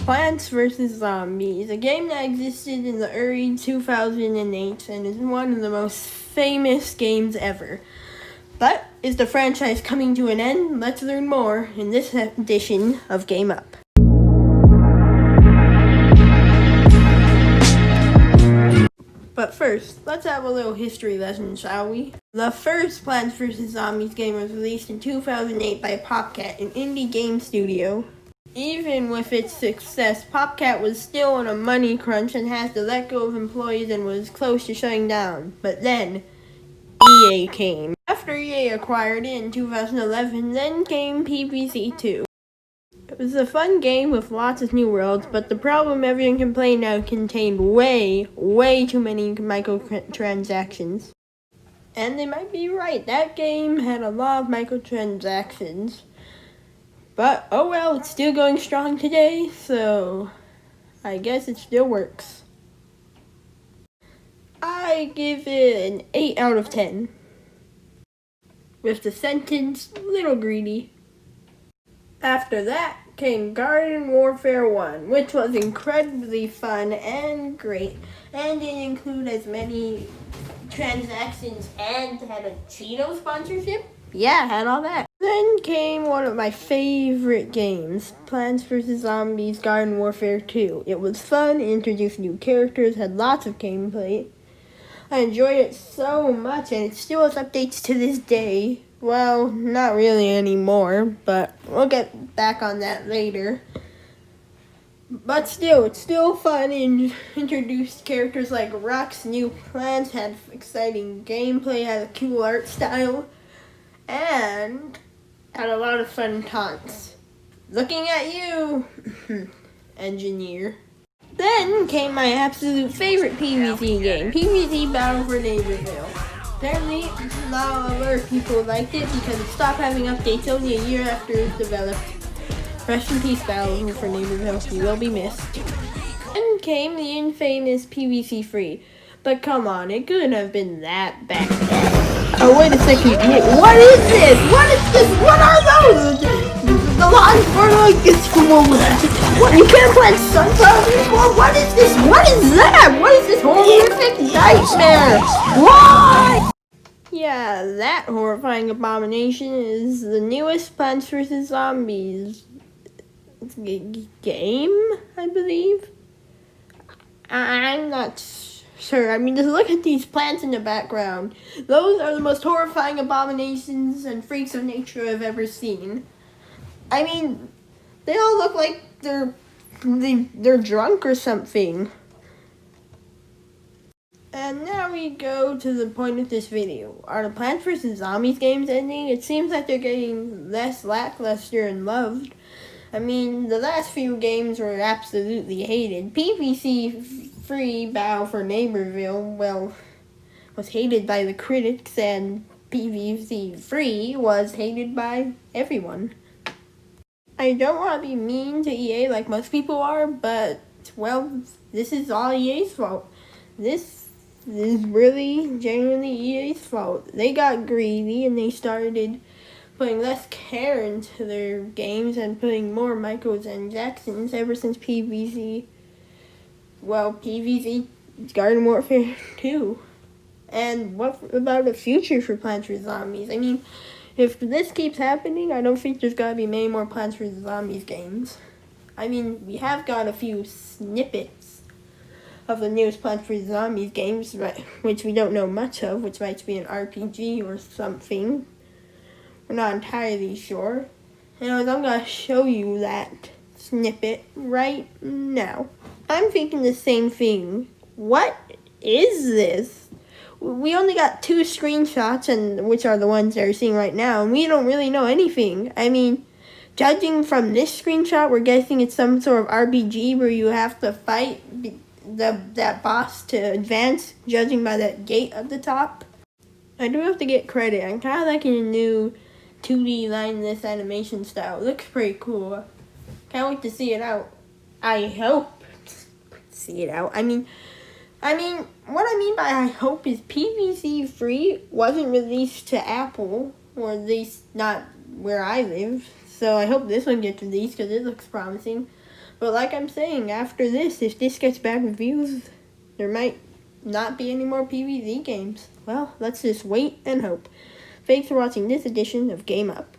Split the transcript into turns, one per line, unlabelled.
Plants vs. Zombies, a game that existed in the early 2008 and is one of the most famous games ever. But is the franchise coming to an end? Let's learn more in this edition of Game Up. But first, let's have a little history lesson, shall we? The first Plants vs. Zombies game was released in 2008 by Popcat, an indie game studio. Even with its success, Popcat was still on a money crunch and had to let go of employees and was close to shutting down. But then, EA came. After EA acquired it in 2011, then came PvZ 2. It was a fun game with lots of new worlds, but the problem everyone complained of contained way too many microtransactions. And they might be right, that game had a lot of microtransactions. But, oh well, it's still going strong today, so I guess it still works. I give it an 8 out of 10. With the sentence, little greedy. After that came Garden Warfare 1, which was incredibly fun and great, and didn't include as many transactions and had a Cheeto sponsorship. Yeah, had all that. Then came one of my favorite games, Plants vs. Zombies Garden Warfare 2. It was fun, introduced new characters, had lots of gameplay. I enjoyed it so much, and it still has updates to this day. Well, not really anymore, but we'll get back on that later. But still, it's still fun and introduced characters like Rocks, new plants, had exciting gameplay, had a cool art style, and had a lot of fun taunts. Looking at you, engineer. Then came my absolute favorite PvZ game, PvZ Battle for Neighborville. Apparently, not a lot of people liked it because it stopped having updates only a year after it was developed. Rest in peace, Battle for Neighborville, you will be missed. Then came the infamous PvZ Free. But come on, it couldn't have been that bad. Oh, wait a second. What is this? What is this? What are those? The lines are like this. What? You can't plant sunflowers anymore? What is this? What is that? What is this horrific nightmare? What? Yeah, that horrifying abomination is the newest Plants vs. Zombies game, I believe. I'm not sure. I mean, just look at these plants in the background. Those are the most horrifying abominations and freaks of nature I've ever seen. I mean, they all look like they're drunk or something. And now we go to the point of this video. Are the Plants vs. Zombies games ending? It seems like they're getting less lackluster and loved. I mean, the last few games were absolutely hated. PvZ Free Battle for Neighborville, well, was hated by the critics, and PvZ Free was hated by everyone. I don't want to be mean to EA like most people are, but, well, this is all EA's fault. This is really genuinely EA's fault. They got greedy and they started putting less care into their games and putting more microtransactions ever since PvZ Garden Warfare 2. And what about the future for Plants vs. Zombies? I mean, if this keeps happening, I don't think there's gotta be many more Plants vs. Zombies games. I mean, we have got a few snippets of the newest Plants vs. Zombies games, which we don't know much of, which might be an RPG or something. We're not entirely sure. Anyways, I'm going to show you that snippet right now. I'm thinking the same thing. What is this? We only got 2 screenshots, and which are the ones that we're seeing right now, and we don't really know anything. I mean, judging from this screenshot, we're guessing it's some sort of RPG where you have to fight that boss to advance, judging by that gate at the top. I do have to get credit. I'm kind of liking the new 2D line-less animation style. It looks pretty cool. Can't wait to see it out. I hope see it out. I mean, what I mean by I hope is PvZ Free wasn't released to Apple, or at least not where I live. So I hope this one gets released because it looks promising. But like I'm saying, after this, if this gets bad reviews, there might not be any more PvZ games. Well, let's just wait and hope. Thanks for watching this edition of Game Up.